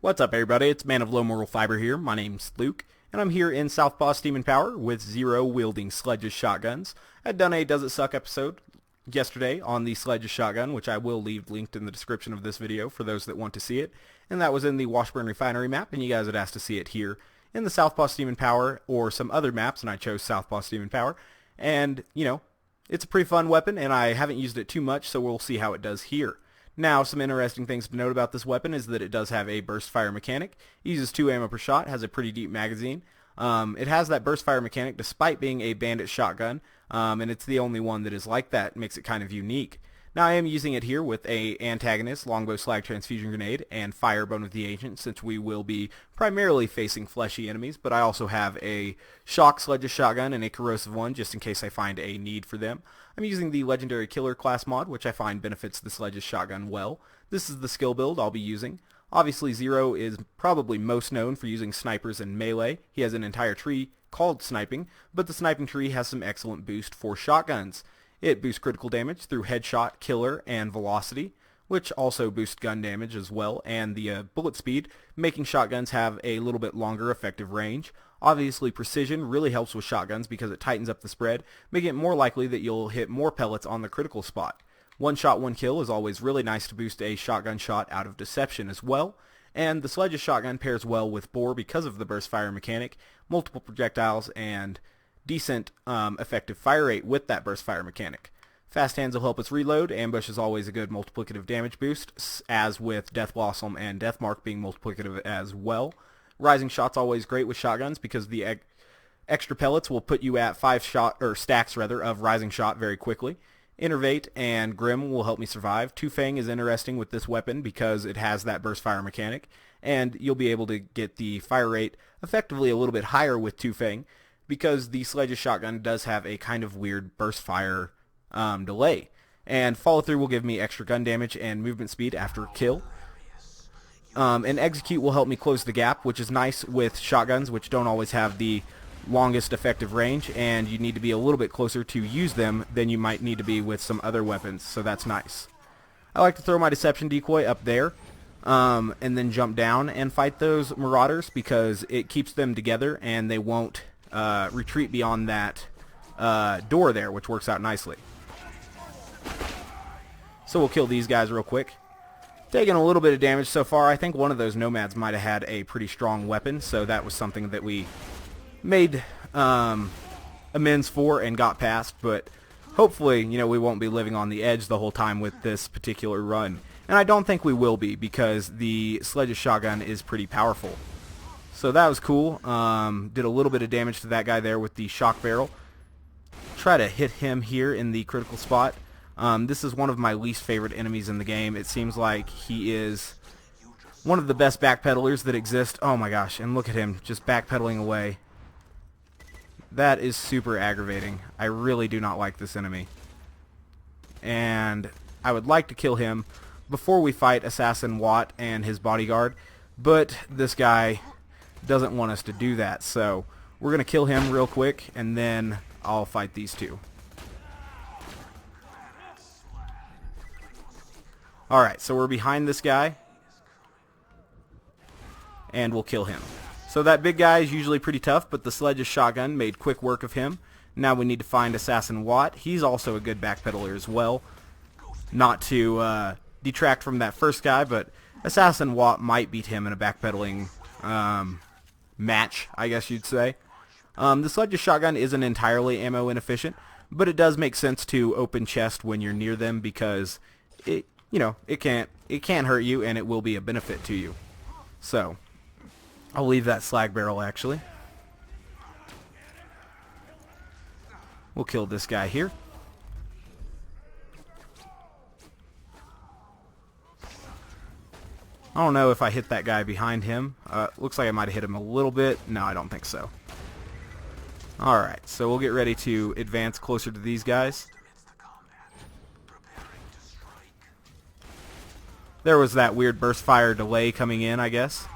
What's up, everybody? It's Man of Low Moral Fiber here. My name's Luke, and I'm here in Southpaw Steam and Power with Zero wielding Sledge's shotguns. I'd done a Does It Suck episode yesterday on the Sledge's shotgun, which I will leave linked in the description of this video for those that want to see it. And that was in the Washburn Refinery map, and you guys had asked to see it here in the Southpaw Steam and Power or some other maps, and I chose Southpaw Steam and Power. And, you know, it's a pretty fun weapon, and I haven't used it too much, so we'll see how it does here. Now, some interesting things to note about this weapon is that it does have a burst fire mechanic. It uses 2 ammo per shot, has a pretty deep magazine. It has that burst fire mechanic despite being a Bandit shotgun, and it's the only one that is like that. It makes it kind of unique. Now, I am using it here with a antagonist, longbow slag transfusion grenade, and firebone of the agent, since we will be primarily facing fleshy enemies, but I also have a shock Sledge's shotgun and a corrosive one, just in case I find a need for them. I'm using the legendary killer class mod, which I find benefits the Sledge's shotgun well. This is the skill build I'll be using. Obviously, Zero is probably most known for using snipers and melee. He has an entire tree called sniping, but the sniping tree has some excellent boost for shotguns. It boosts critical damage through headshot, killer, and velocity, which also boosts gun damage as well, and the bullet speed, making shotguns have a little bit longer effective range. Obviously, precision really helps with shotguns because it tightens up the spread, making it more likely that you'll hit more pellets on the critical spot. One shot, one kill is always really nice to boost a shotgun shot out of deception as well, and the Sledge's shotgun pairs well with bore because of the burst fire mechanic, multiple projectiles, and decent effective fire rate with that burst fire mechanic. Fast hands will help us reload. Ambush is always a good multiplicative damage boost, as with Death Blossom and Death Mark being multiplicative as well. Rising shot's always great with shotguns because the extra pellets will put you at 5 stacks of rising shot very quickly. Innervate and Grim will help me survive. Two Fang is interesting with this weapon because it has that burst fire mechanic, and you'll be able to get the fire rate effectively a little bit higher with Two Fang, because the Sledge's shotgun does have a kind of weird burst fire delay. And follow through will give me extra gun damage and movement speed after kill. And execute will help me close the gap, which is nice with shotguns, which don't always have the longest effective range, and you need to be a little bit closer to use them than you might need to be with some other weapons, so that's nice. I like to throw my deception decoy up there, and then jump down and fight those marauders because it keeps them together and they won't retreat beyond that door there, which works out nicely. So we'll kill these guys real quick. Taking a little bit of damage so far. I think one of those nomads might have had a pretty strong weapon, so that was something that we made amends for and got past, but hopefully, you know, we won't be living on the edge the whole time with this particular run. And I don't think we will be because the Sledge's shotgun is pretty powerful. So that was cool. Did a little bit of damage to that guy there with the shock barrel. Try to hit him here in the critical spot. This is one of my least favorite enemies in the game. It seems like he is one of the best backpedalers that exist. Oh my gosh, and look at him just backpedaling away. That is super aggravating. I really do not like this enemy. And I would like to kill him before we fight Assassin Watt and his bodyguard, but this guy doesn't want us to do that, so we're going to kill him real quick, and then I'll fight these two. Alright, so we're behind this guy, and we'll kill him. So that big guy is usually pretty tough, but the Sledge's shotgun made quick work of him. Now we need to find Assassin Watt. He's also a good backpedaler as well. Not to detract from that first guy, but Assassin Watt might beat him in a backpedaling match, I guess you'd say. The Sledge's shotgun isn't entirely ammo inefficient, but it does make sense to open chest when you're near them because it, you know, it can't hurt you and it will be a benefit to you. So I'll leave that slag barrel actually. We'll kill this guy here. I don't know if I hit that guy behind him. Looks like I might have hit him a little bit. No, I don't think so. Alright, so we'll get ready to advance closer to these guys. There was that weird burst fire delay coming in, I guess.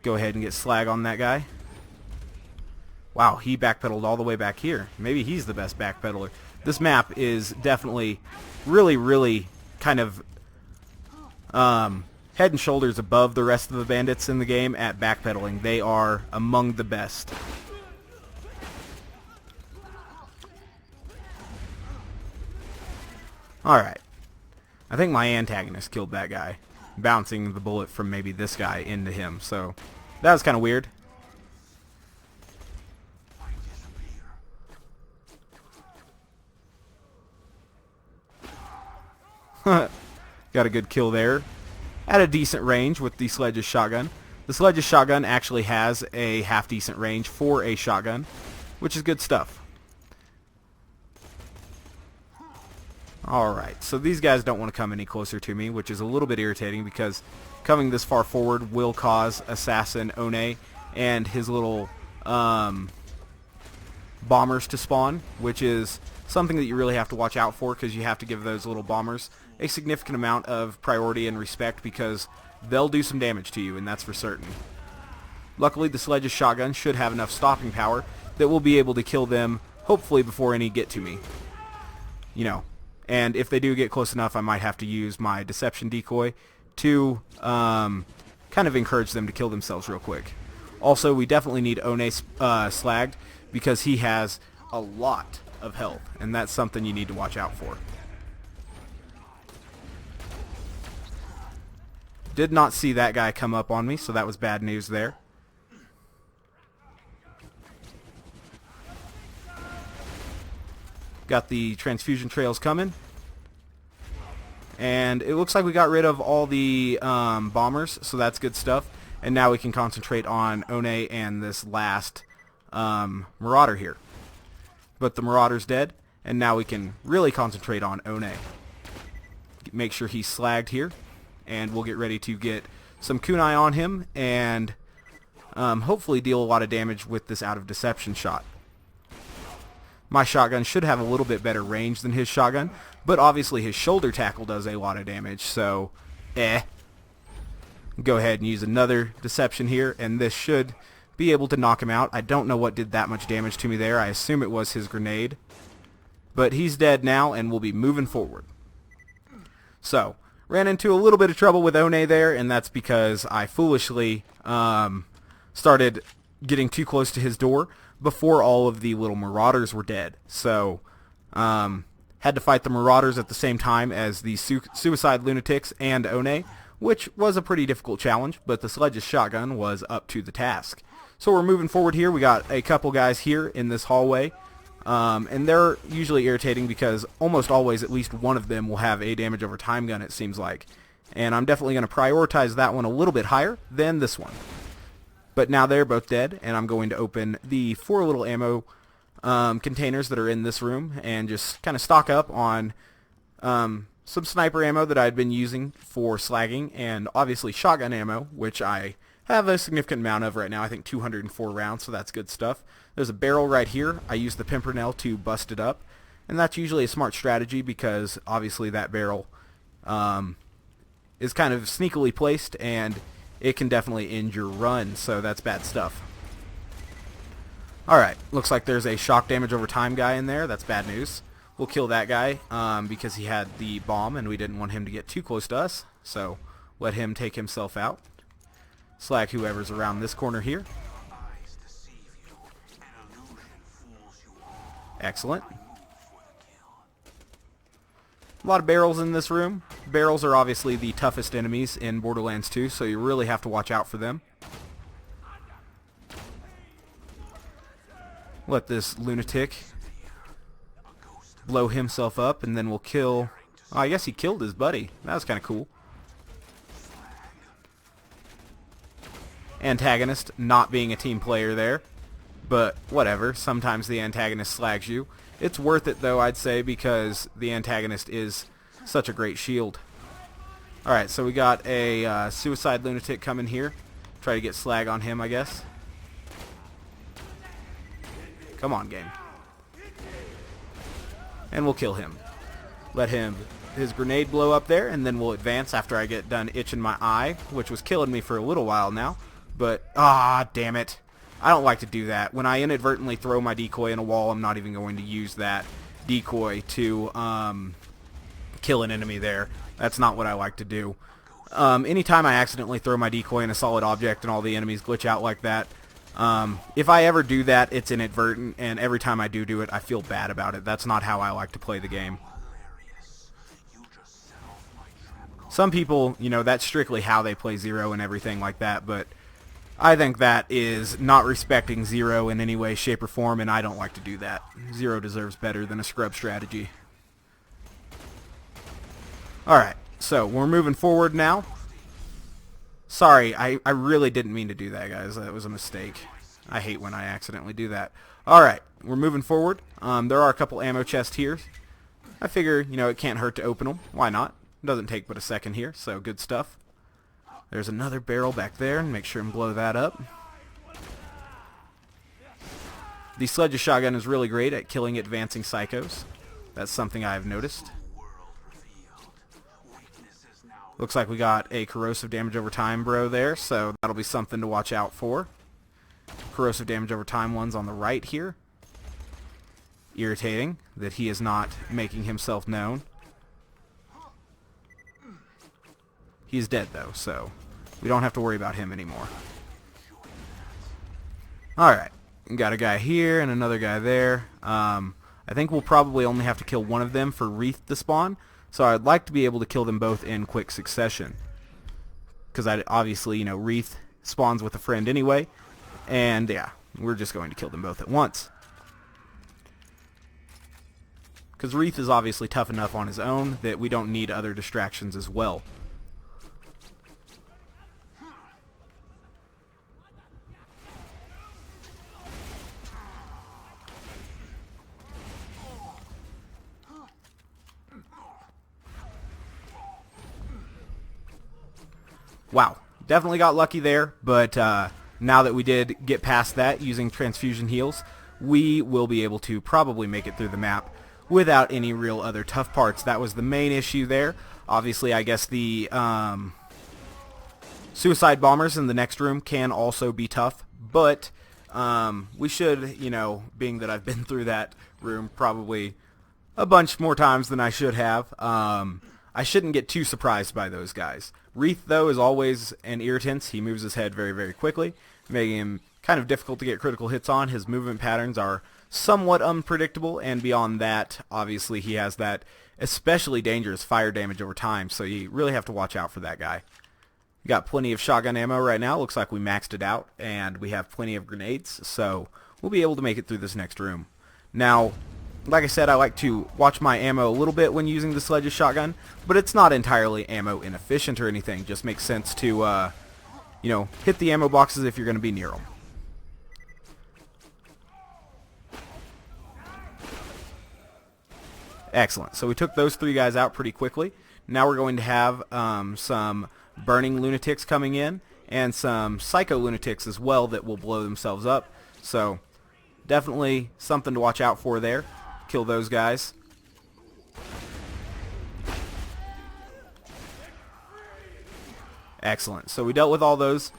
Go ahead and get slag on that guy. Wow, he backpedaled all the way back here. Maybe he's the best backpedaler. This map is definitely really kind of head and shoulders above the rest of the bandits in the game at backpedaling. They are among the best. Alright. I think my antagonist killed that guy, bouncing the bullet from maybe this guy into him, so that was kind of weird. Got a good kill there. At a decent range with the Sledge's shotgun. The Sledge's shotgun actually has a half-decent range for a shotgun, which is good stuff. Alright, so these guys don't want to come any closer to me, which is a little bit irritating because coming this far forward will cause Assassin One and his little bombers to spawn, which is something that you really have to watch out for because you have to give those little bombers a significant amount of priority and respect because they'll do some damage to you, and that's for certain. Luckily, the Sledge's shotgun should have enough stopping power that we'll be able to kill them, hopefully before any get to me. You know, and if they do get close enough, I might have to use my deception decoy to kind of encourage them to kill themselves real quick. Also, we definitely need One slagged because he has a lot of health, and that's something you need to watch out for. Did not see that guy come up on me, so that was bad news there. Got the transfusion trails coming. And it looks like we got rid of all the bombers, so that's good stuff. And now we can concentrate on One and this last Marauder here. But the Marauder's dead, and now we can really concentrate on One. Make sure he's slagged here. And we'll get ready to get some kunai on him and hopefully deal a lot of damage with this out of deception shot. My shotgun should have a little bit better range than his shotgun, but obviously his shoulder tackle does a lot of damage, so Go ahead and use another deception here, and this should be able to knock him out. I don't know what did that much damage to me there. I assume it was his grenade. But he's dead now, and we'll be moving forward. So, ran into a little bit of trouble with One there, and that's because I foolishly started getting too close to his door before all of the little Marauders were dead. So, had to fight the Marauders at the same time as the Suicide Lunatics and One, which was a pretty difficult challenge, but the Sledge's shotgun was up to the task. So we're moving forward here. We got a couple guys here in this hallway. And they're usually irritating because almost always at least one of them will have a damage over time gun, it seems like. And I'm definitely going to prioritize that one a little bit higher than this one. But now they're both dead, and I'm going to open the 4 little ammo containers that are in this room and just kind of stock up on some sniper ammo that I'd been using for slagging, and obviously shotgun ammo, which I have a significant amount of right now. I think 204 rounds, so that's good stuff. There's a barrel right here. I use the Pimpernel to bust it up, and that's usually a smart strategy because obviously that barrel is kind of sneakily placed, and it can definitely end your run, so that's bad stuff. Alright, looks like there's a shock damage over time guy in there. That's bad news. We'll kill that guy because he had the bomb, and we didn't want him to get too close to us, so let him take himself out. Slag whoever's around this corner here. Excellent. A lot of barrels in this room. Barrels are obviously the toughest enemies in Borderlands 2, so you really have to watch out for them. Let this lunatic blow himself up, and then we'll kill... Oh, I guess he killed his buddy. That was kind of cool. Antagonist not being a team player there. But whatever, sometimes the antagonist slags you. It's worth it though, I'd say, because the antagonist is such a great shield. Alright, so we got a Suicide Lunatic coming here. Try to get slag on him, I guess. Come on, game. And we'll kill him. Let his grenade blow up there, and then we'll advance after I get done itching my eye, which was killing me for a little while now. But, damn it. I don't like to do that. When I inadvertently throw my decoy in a wall, I'm not even going to use that decoy to kill an enemy there. That's not what I like to do. Anytime I accidentally throw my decoy in a solid object and all the enemies glitch out like that, if I ever do that, it's inadvertent, and every time I do it, I feel bad about it. That's not how I like to play the game. Some people, you know, that's strictly how they play Zero and everything like that, but I think that is not respecting Zero in any way, shape, or form, and I don't like to do that. Zero deserves better than a scrub strategy. Alright, so we're moving forward now. Sorry, I really didn't mean to do that, guys. That was a mistake. I hate when I accidentally do that. Alright, we're moving forward. There are a couple ammo chests here. I figure, you know, it can't hurt to open them. Why not? It doesn't take but a second here, so good stuff. There's another barrel back there, and make sure and blow that up. The Sledge shotgun is really great at killing advancing psychos. That's something I've noticed. Looks like we got a corrosive damage over time bro there, so that'll be something to watch out for. Corrosive damage over time one's on the right here. Irritating that he is not making himself known. He's dead though, so we don't have to worry about him anymore. Alright, got a guy here and another guy there. I think we'll probably only have to kill one of them for Wreth to spawn, so I'd like to be able to kill them both in quick succession. Because obviously, you know, Wreth spawns with a friend anyway, and yeah, we're just going to kill them both at once. Because Wreth is obviously tough enough on his own that we don't need other distractions as well. Wow, definitely got lucky there, but now that we did get past that using transfusion heals, we will be able to probably make it through the map without any real other tough parts. That was the main issue there. Obviously, I guess the suicide bombers in the next room can also be tough, but we should, you know, being that I've been through that room probably a bunch more times than I should have, I shouldn't get too surprised by those guys. Wreth, though, is always an irritant. He moves his head very, very quickly, making him kind of difficult to get critical hits on. His movement patterns are somewhat unpredictable, and beyond that, obviously, he has that especially dangerous fire damage over time, so you really have to watch out for that guy. We got plenty of shotgun ammo right now. Looks like we maxed it out, and we have plenty of grenades, so we'll be able to make it through this next room. Now, like I said, I like to watch my ammo a little bit when using the Sledge's shotgun, but it's not entirely ammo inefficient or anything. Just makes sense to, you know, hit the ammo boxes if you're going to be near them. Excellent. So we took those three guys out pretty quickly. Now we're going to have some burning lunatics coming in and some psycho lunatics as well that will blow themselves up. So definitely something to watch out for there. Kill those guys. Excellent. So we dealt with all those.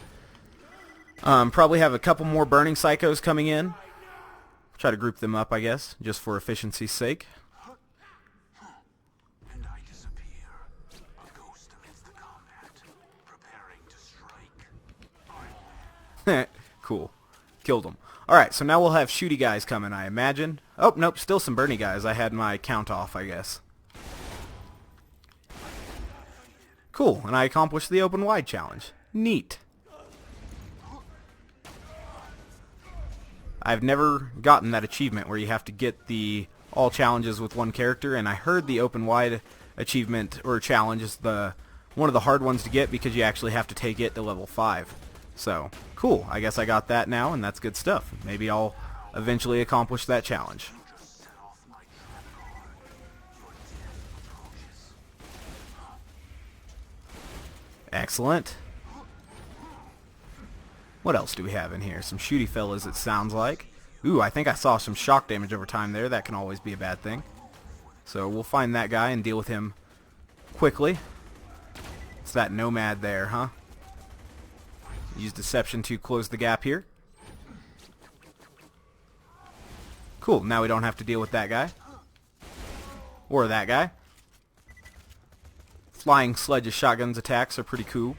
Probably have a couple more burning psychos coming in. Try to group them up, I guess, just for efficiency's sake. And I disappear. A ghost amidst the combat, preparing to strike. Cool. Killed them. Alright, so now we'll have shooty guys coming, I imagine. Oh, nope, still some burny guys. I had my count off, I guess. Cool, and I accomplished the open wide challenge. Neat. I've never gotten that achievement where you have to get the all challenges with one character, and I heard the open wide achievement or challenge is one of the hard ones to get because you actually have to take it to level 5. So, cool. I guess I got that now, and that's good stuff. Maybe I'll eventually accomplish that challenge. Excellent. What else do we have in here? Some shooty fellas, it sounds like. Ooh, I think I saw some shock damage over time there. That can always be a bad thing. So we'll find that guy and deal with him quickly. It's that nomad there, huh? Use deception to close the gap here. Cool, now we don't have to deal with that guy. Or that guy. flying Sledge's shotguns attacks are pretty cool.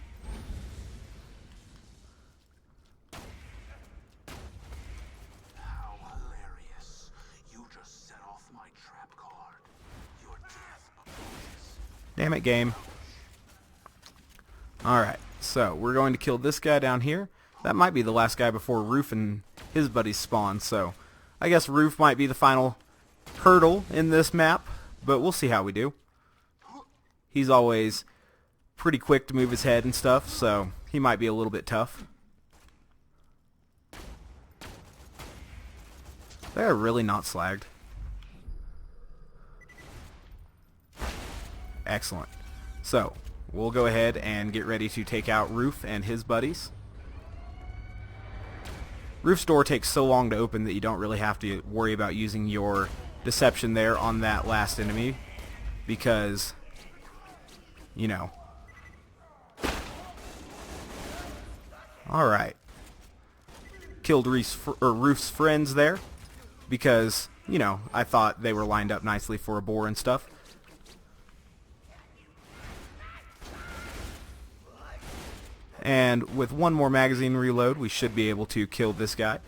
How hilarious. You just set off my trap card. Your death approaches. Damn it, game. Alright, so we're going to kill this guy down here. That might be the last guy before Wreth and his buddies spawn, so I guess Wreth might be the final hurdle in this map, but we'll see how we do. He's always pretty quick to move his head and stuff, so he might be a little bit tough. They're really not slagged. Excellent. So, we'll go ahead and get ready to take out Wreth and his buddies. Wreth's door takes so long to open that you don't really have to worry about using your deception there on that last enemy, because, you know. Alright. Killed Wreth's friends there, because, you know, I thought they were lined up nicely for a boar and stuff. And with one more magazine reload, we should be able to kill this guy.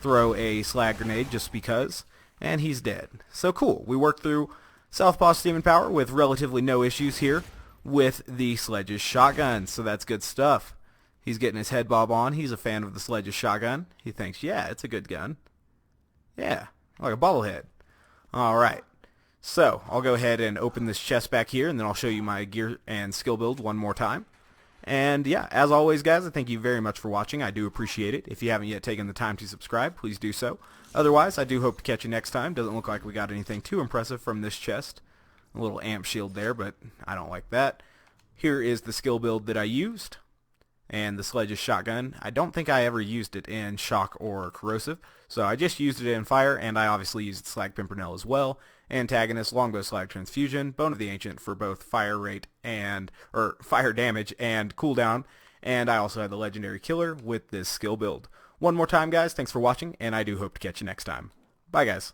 Throw a slag grenade just because, and he's dead. So cool. We worked through Southpaw Steam and Power with relatively no issues here with the Sledge's shotgun. So that's good stuff. He's getting his head bob on. He's a fan of the Sledge's shotgun. He thinks, yeah, it's a good gun. Yeah, like a bobblehead. Alright. So, I'll go ahead and open this chest back here, and then I'll show you my gear and skill build one more time. And yeah, as always, guys, I thank you very much for watching. I do appreciate it. If you haven't yet taken the time to subscribe, please do so. Otherwise, I do hope to catch you next time. Doesn't look like we got anything too impressive from this chest. A little amp shield there, but I don't like that. Here is the skill build that I used. And the Sledge's shotgun. I don't think I ever used it in shock or corrosive. So I just used it in fire, and I obviously used slag pimpernel as well. Antagonist, longbow slag transfusion, bone of the ancient for both fire rate and fire damage and cooldown. And I also had the legendary killer with this skill build. One more time, guys, thanks for watching, and I do hope to catch you next time. Bye, guys.